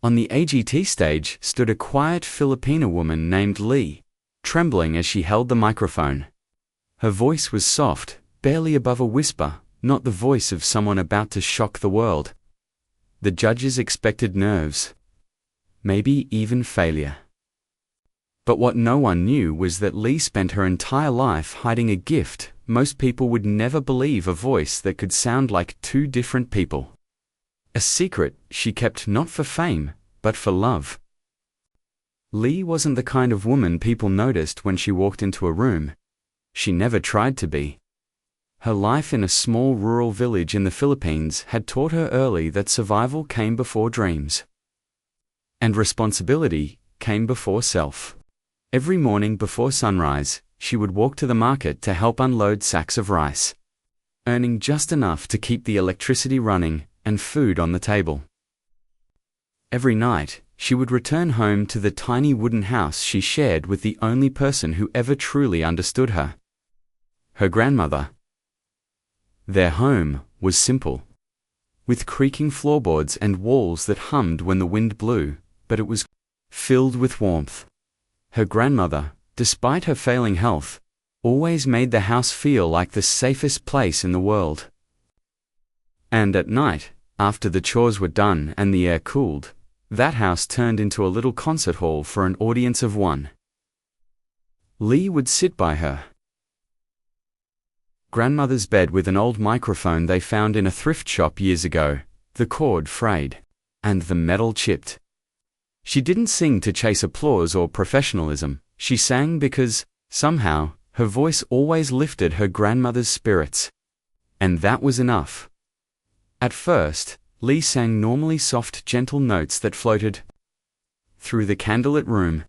On the AGT stage stood a quiet Filipina woman named Lee, trembling as she held the microphone. Her voice was soft, barely above a whisper, not the voice of someone about to shock the world. The judges expected nerves, maybe even failure. But what no one knew was that Lee spent her entire life hiding a gift. Most people would never believe a voice that could sound like two different people. A secret she kept not for fame, but for love. Lee wasn't the kind of woman people noticed when she walked into a room. She never tried to be. Her life in a small rural village in the Philippines had taught her early that survival came before dreams. And responsibility came before self. Every morning before sunrise, she would walk to the market to help unload sacks of rice, earning just enough to keep the electricity running and food on the table. Every night, she would return home to the tiny wooden house she shared with the only person who ever truly understood her: her grandmother. Their home was simple, with creaking floorboards and walls that hummed when the wind blew, but it was filled with warmth. Her grandmother, despite her failing health, always made the house feel like the safest place in the world. And at night, after the chores were done and the air cooled, that house turned into a little concert hall for an audience of one. Lee would sit by her grandmother's bed with an old microphone they found in a thrift shop years ago, the cord frayed, and the metal chipped. She didn't sing to chase applause or professionalism. She sang because, somehow, her voice always lifted her grandmother's spirits. And that was enough. At first, Lee sang normally soft, gentle notes that floated through the candlelit room.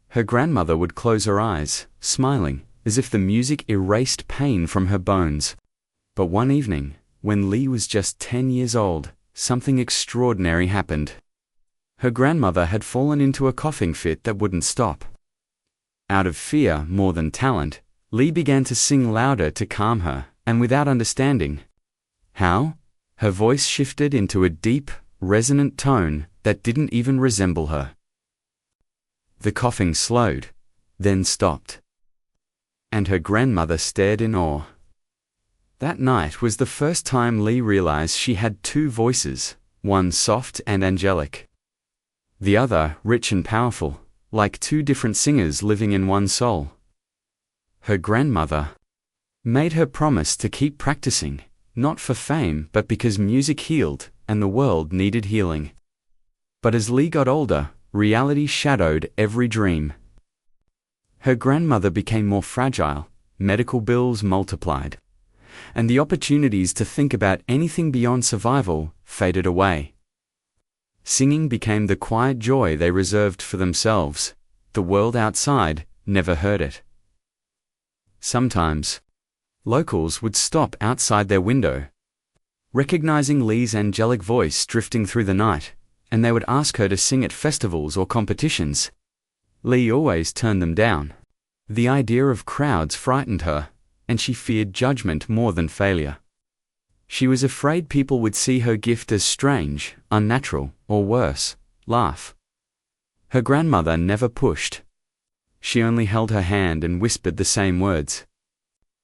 Her grandmother would close her eyes, smiling, as if the music erased pain from her bones. But one evening, when Lee was just 10 years old, something extraordinary happened. Her grandmother had fallen into a coughing fit that wouldn't stop. Out of fear more than talent, Lee began to sing louder to calm her, and without understanding how, her voice shifted into a deep, resonant tone that didn't even resemble her. The coughing slowed, then stopped, and her grandmother stared in awe. That night was the first time Lee realized she had two voices, one soft and angelic, the other rich and powerful, like two different singers living in one soul. Her grandmother made her promise to keep practicing, not for fame but because music healed and the world needed healing. But as Lee got older, reality shadowed every dream. Her grandmother became more fragile, medical bills multiplied, and the opportunities to think about anything beyond survival faded away. Singing became the quiet joy they reserved for themselves. The world outside never heard it. Sometimes, locals would stop outside their window, recognizing Lee's angelic voice drifting through the night, and they would ask her to sing at festivals or competitions. Lee always turned them down. The idea of crowds frightened her, and she feared judgment more than failure. She was afraid people would see her gift as strange, unnatural, or worse, laugh. Her grandmother never pushed. She only held her hand and whispered the same words.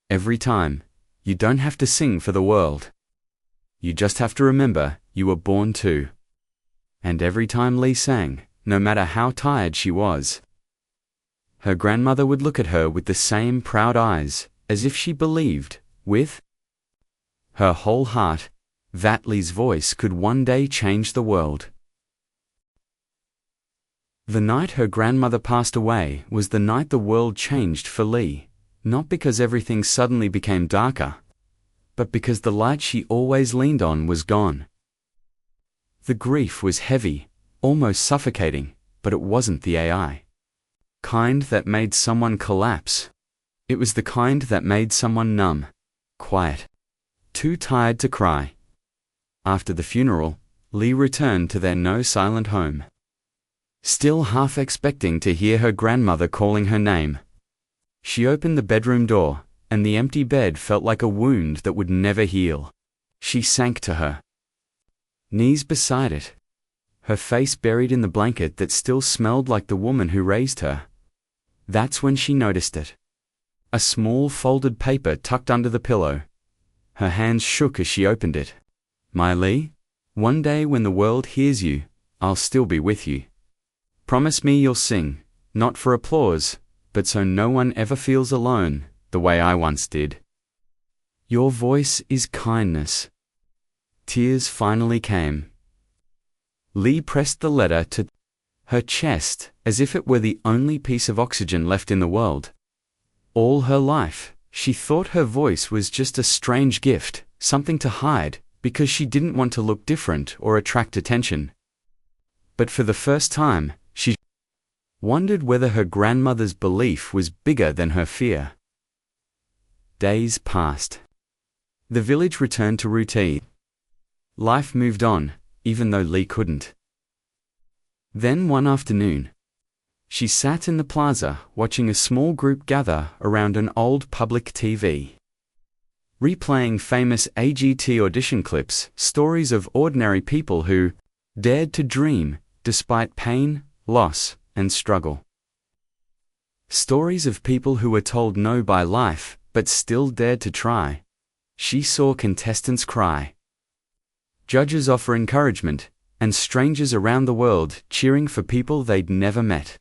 Every time, you don't have to sing for the world. You just have to remember you were born to. And every time Lee sang, no matter how tired she was, her grandmother would look at her with the same proud eyes, as if she believed, with her whole heart, that Lee's voice could one day change the world. The night her grandmother passed away was the night the world changed for Lee, not because everything suddenly became darker, but because the light she always leaned on was gone. The grief was heavy, almost suffocating, but it wasn't the AI kind that made someone collapse. It was the kind that made someone numb, quiet, too tired to cry. After the funeral, Lee returned to their no-silent home, still half expecting to hear her grandmother calling her name. She opened the bedroom door, and the empty bed felt like a wound that would never heal. She sank to her knees beside it, her face buried in the blanket that still smelled like the woman who raised her. That's when she noticed it. A small folded paper tucked under the pillow. Her hands shook as she opened it. "My Lee, one day when the world hears you, I'll still be with you. Promise me you'll sing, not for applause, but so no one ever feels alone, the way I once did. Your voice is kindness." Tears finally came. Lee pressed the letter to her chest as if it were the only piece of oxygen left in the world. All her life, she thought her voice was just a strange gift, something to hide, because she didn't want to look different or attract attention. But for the first time, she wondered whether her grandmother's belief was bigger than her fear. Days passed. The village returned to routine. Life moved on, even though Lee couldn't. Then one afternoon, she sat in the plaza watching a small group gather around an old public TV. Replaying famous AGT audition clips, stories of ordinary people who dared to dream despite pain, loss, and struggle. Stories of people who were told no by life, but still dared to try. She saw contestants cry, judges offer encouragement, and strangers around the world cheering for people they'd never met.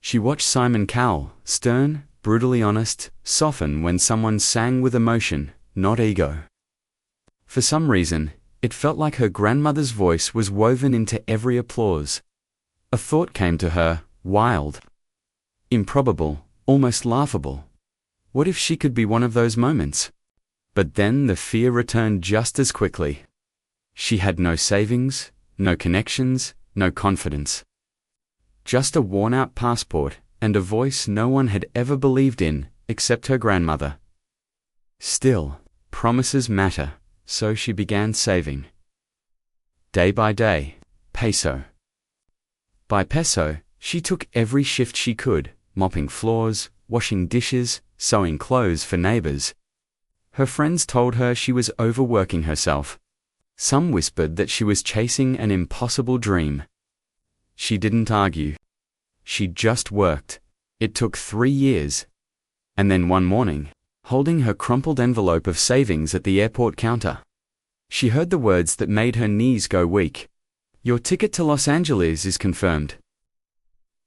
She watched Simon Cowell, stern, brutally honest, soften when someone sang with emotion, not ego. For some reason, it felt like her grandmother's voice was woven into every applause. A thought came to her, wild, improbable, almost laughable. What if she could be one of those moments? But then the fear returned just as quickly. She had no savings, no connections, no confidence. Just a worn-out passport and a voice no one had ever believed in, except her grandmother. Still, promises matter, so she began saving. Day by day, peso by peso, she took every shift she could, mopping floors, washing dishes, sewing clothes for neighbors. Her friends told her she was overworking herself. Some whispered that she was chasing an impossible dream. She didn't argue. She just worked. It took 3 years. And then one morning, holding her crumpled envelope of savings at the airport counter, she heard the words that made her knees go weak. "Your ticket to Los Angeles is confirmed."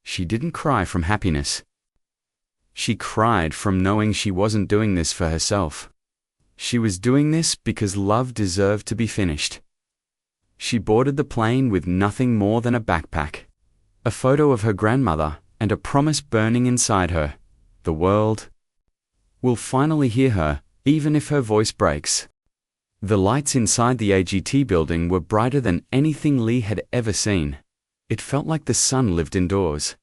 She didn't cry from happiness. She cried from knowing she wasn't doing this for herself. She was doing this because love deserved to be finished. She boarded the plane with nothing more than a backpack, a photo of her grandmother, and a promise burning inside her. The world will finally hear her, even if her voice breaks. The lights inside the AGT building were brighter than anything Lee had ever seen. It felt like the sun lived indoors.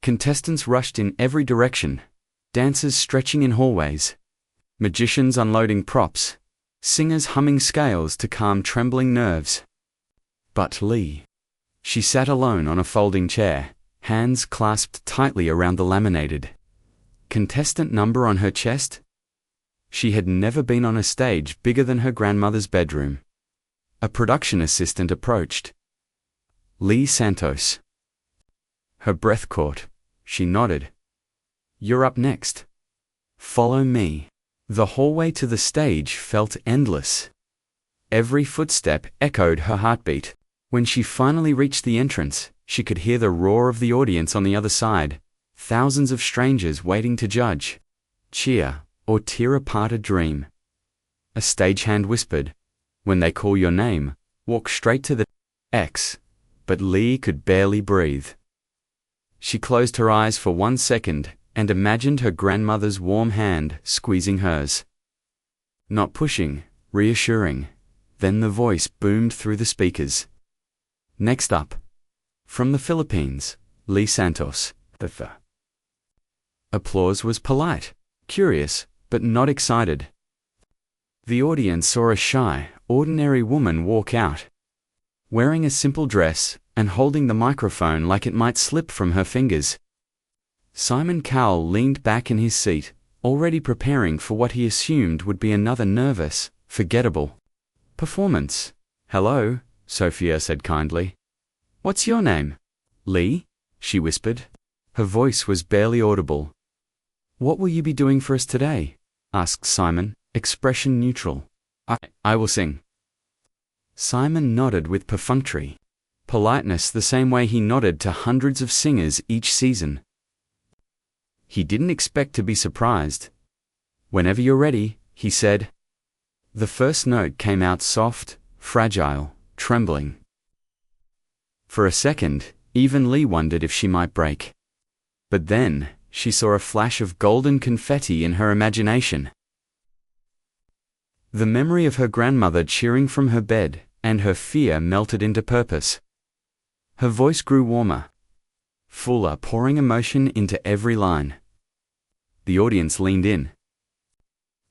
Contestants rushed in every direction, dancers stretching in hallways, magicians unloading props, singers humming scales to calm trembling nerves. But Lee, she sat alone on a folding chair, hands clasped tightly around the laminated contestant number on her chest. She had never been on a stage bigger than her grandmother's bedroom. A production assistant approached. "Lee Santos." Her breath caught. She nodded. "You're up next. Follow me." The hallway to the stage felt endless. Every footstep echoed her heartbeat. When she finally reached the entrance, she could hear the roar of the audience on the other side, thousands of strangers waiting to judge, cheer, or tear apart a dream. A stagehand whispered, "When they call your name, walk straight to the X." But Lee could barely breathe. She closed her eyes for 1 second and imagined her grandmother's warm hand squeezing hers. Not pushing, reassuring. Then the voice boomed through the speakers. "Next up, from the Philippines, Lee Santos." The applause was polite, curious, but not excited. The audience saw a shy, ordinary woman walk out, wearing a simple dress and holding the microphone like it might slip from her fingers. Simon Cowell leaned back in his seat, already preparing for what he assumed would be another nervous, forgettable performance. "Hello, Sophia said kindly. What's your name? Lee? She whispered. Her voice was barely audible. What will you be doing for us today? Asked Simon, expression neutral. I will sing. Simon nodded with perfunctory politeness, the same way he nodded to hundreds of singers each season. He didn't expect to be surprised. Whenever you're ready, he said. The first note came out soft, fragile, trembling. For a second, even Lee wondered if she might break. But then, she saw a flash of golden confetti in her imagination. The memory of her grandmother cheering from her bed, and her fear melted into purpose. Her voice grew warmer, fuller, pouring emotion into every line. The audience leaned in.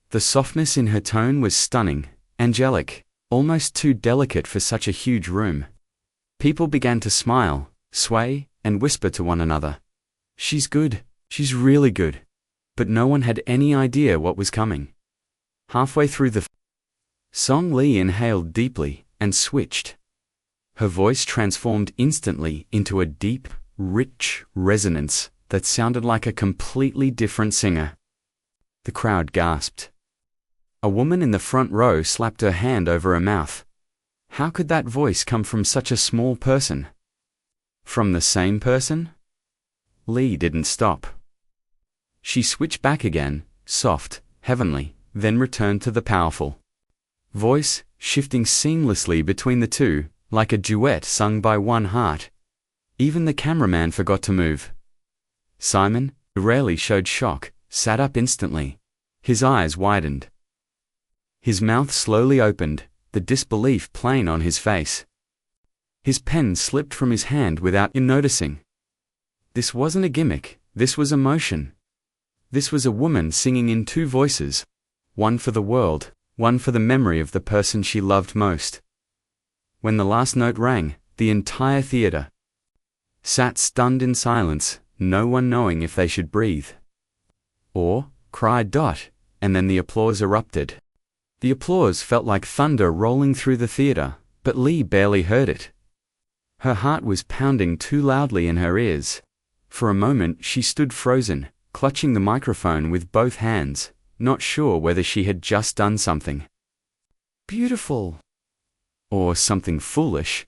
The softness in her tone was stunning, angelic, almost too delicate for such a huge room. People began to smile, sway, and whisper to one another. She's good, she's really good. But no one had any idea what was coming. Halfway through the song, Lee inhaled deeply and switched. Her voice transformed instantly into a deep, rich resonance that sounded like a completely different singer. The crowd gasped. A woman in the front row slapped her hand over her mouth. How could that voice come from such a small person? From the same person? Lee didn't stop. She switched back again, soft, heavenly, then returned to the powerful voice, shifting seamlessly between the two, like a duet sung by one heart. Even the cameraman forgot to move. Simon, who rarely showed shock, sat up instantly. His eyes widened. His mouth slowly opened, the disbelief plain on his face. His pen slipped from his hand without him noticing. This wasn't a gimmick, this was emotion. This was a woman singing in two voices, one for the world, one for the memory of the person she loved most. When the last note rang, the entire theater sat stunned in silence, no one knowing if they should breathe or cry. And then the applause erupted. The applause felt like thunder rolling through the theater, but Lee barely heard it. Her heart was pounding too loudly in her ears. For a moment she stood frozen, clutching the microphone with both hands, not sure whether she had just done something beautiful or something foolish.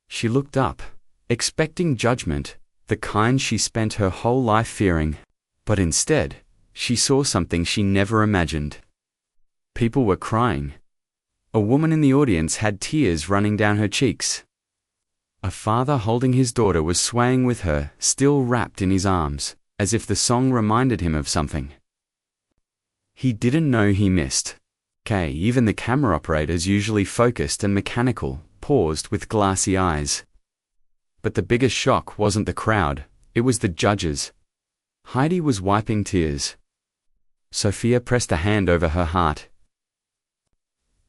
She looked up, expecting judgment, the kind she spent her whole life fearing. But instead, she saw something she never imagined. People were crying. A woman in the audience had tears running down her cheeks. A father holding his daughter was swaying with her, still wrapped in his arms, as if the song reminded him of something he didn't know he missed. Even the camera operators, usually focused and mechanical, paused with glassy eyes. But the biggest shock wasn't the crowd, it was the judges. Heidi was wiping tears. Sophia pressed a hand over her heart.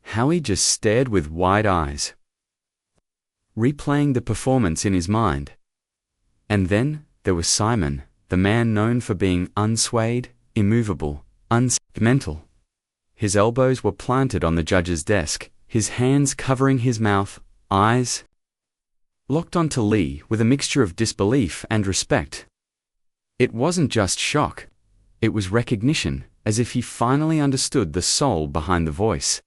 Howie just stared with wide eyes, replaying the performance in his mind. And then, there was Simon, the man known for being unswayed, immovable, unsentimental. His elbows were planted on the judge's desk, his hands covering his mouth, eyes locked onto Lee with a mixture of disbelief and respect. It wasn't just shock, it was recognition, as if he finally understood the soul behind the voice.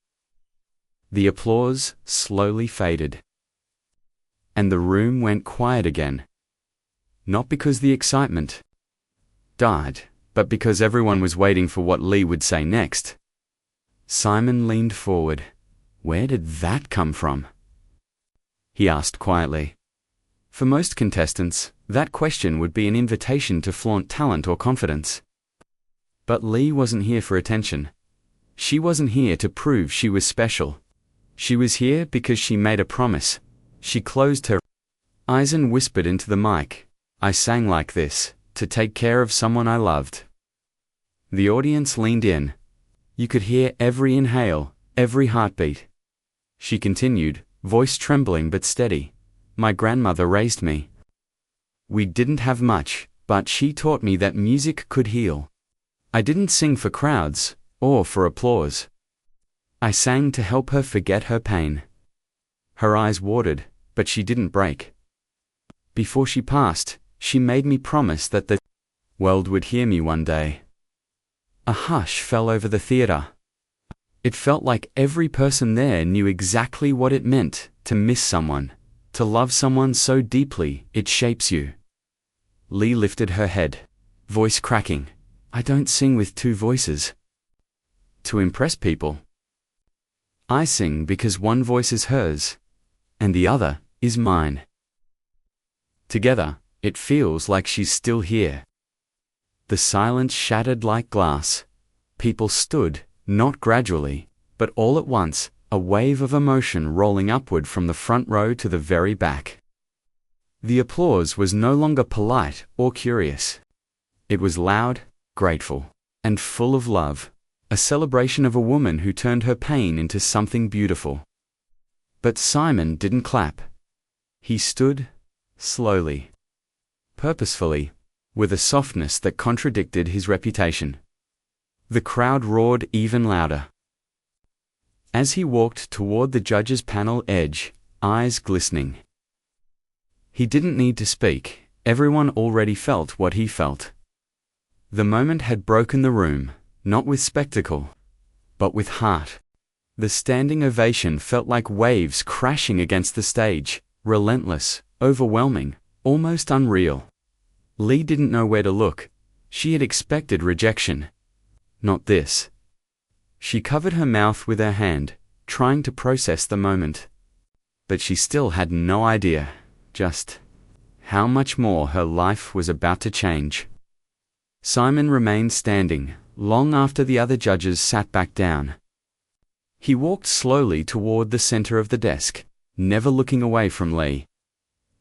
The applause slowly faded, and the room went quiet again. Not because the excitement died, but because everyone was waiting for what Lee would say next. Simon leaned forward. Where did that come from? He asked quietly. For most contestants, that question would be an invitation to flaunt talent or confidence. But Lee wasn't here for attention. She wasn't here to prove she was special. She was here because she made a promise. She closed her eyes and whispered into the mic, I sang like this, to take care of someone I loved. The audience leaned in. You could hear every inhale, every heartbeat. She continued, voice trembling but steady. My grandmother raised me. We didn't have much, but she taught me that music could heal. I didn't sing for crowds, or for applause. I sang to help her forget her pain. Her eyes watered, but she didn't break. Before she passed, she made me promise that the world would hear me one day. A hush fell over the theater. It felt like every person there knew exactly what it meant to miss someone, to love someone so deeply it shapes you. Lee lifted her head, voice cracking. I don't sing with two voices to impress people. I sing because one voice is hers, and the other is mine. Together, it feels like she's still here. The silence shattered like glass. People stood, not gradually, but all at once, a wave of emotion rolling upward from the front row to the very back. The applause was no longer polite or curious. It was loud, grateful, and full of love, a celebration of a woman who turned her pain into something beautiful. But Simon didn't clap. He stood, slowly, purposefully, with a softness that contradicted his reputation. The crowd roared even louder. As he walked toward the judges' panel edge, eyes glistening. He didn't need to speak, everyone already felt what he felt. The moment had broken the room, not with spectacle, but with heart. The standing ovation felt like waves crashing against the stage, relentless, overwhelming, almost unreal. Lee didn't know where to look. She had expected rejection. Not this. She covered her mouth with her hand, trying to process the moment. But she still had no idea, just how much more her life was about to change. Simon remained standing, long after the other judges sat back down. He walked slowly toward the center of the desk, never looking away from Lee.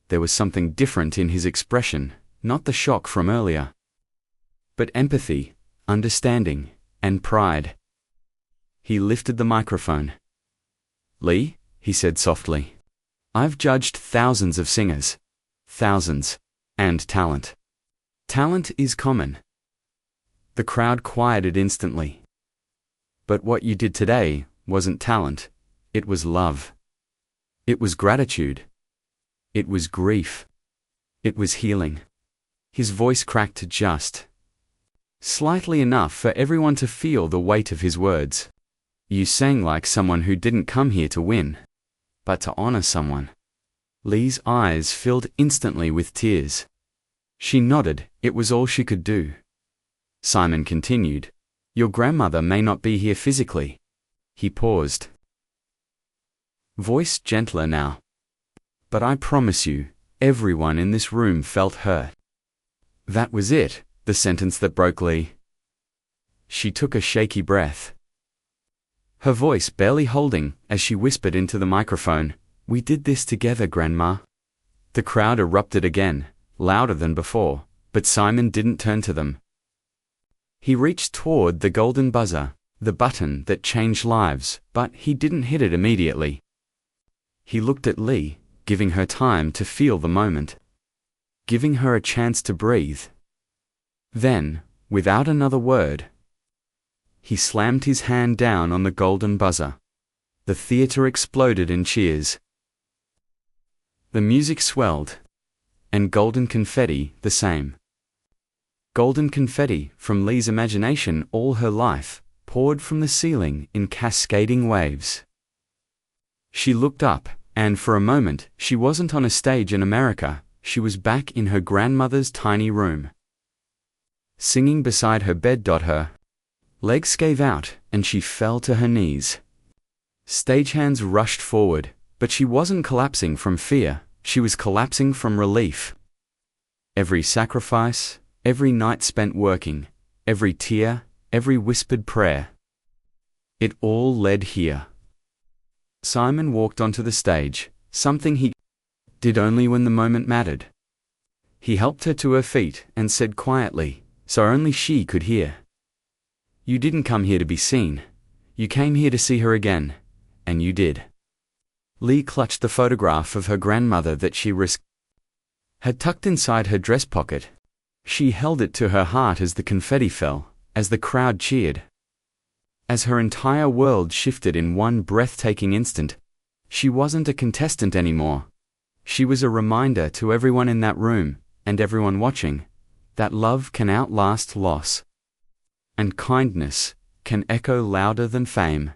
There was something different in his expression, not the shock from earlier, but empathy, understanding, and pride. He lifted the microphone. Lee, he said softly, I've judged thousands of singers. Thousands. And talent. Talent is common. The crowd quieted instantly. But what you did today wasn't talent, it was love. It was gratitude. It was grief. It was healing. His voice cracked just slightly enough for everyone to feel the weight of his words. You sang like someone who didn't come here to win, but to honor someone. Lee's eyes filled instantly with tears. She nodded, it was all she could do. Simon continued, Your grandmother may not be here physically. He paused. Voice gentler now. But I promise you, everyone in this room felt hurt. That was it, the sentence that broke Lee. She took a shaky breath. Her voice barely holding as she whispered into the microphone, We did this together, Grandma. The crowd erupted again, louder than before, but Simon didn't turn to them. He reached toward the golden buzzer, the button that changed lives, but he didn't hit it immediately. He looked at Lee, giving her time to feel the moment, giving her a chance to breathe. Then, without another word, he slammed his hand down on the golden buzzer. The theater exploded in cheers. The music swelled, and golden confetti the same. Golden confetti, from Lee's imagination all her life, poured from the ceiling in cascading waves. She looked up, and for a moment, she wasn't on a stage in America, she was back in her grandmother's tiny room. Singing beside her bed. Her legs gave out, and she fell to her knees. Stagehands rushed forward, but she wasn't collapsing from fear, she was collapsing from relief. Every sacrifice, every night spent working, every tear, every whispered prayer. It all led here. Simon walked onto the stage, something he did only when the moment mattered. He helped her to her feet and said quietly, so only she could hear. You didn't come here to be seen. You came here to see her again. And you did. Lee clutched the photograph of her grandmother that she had tucked inside her dress pocket. She held it to her heart as the confetti fell, as the crowd cheered. As her entire world shifted in one breathtaking instant, She wasn't a contestant anymore. She was a reminder to everyone in that room, and everyone watching, that love can outlast loss. And kindness can echo louder than fame.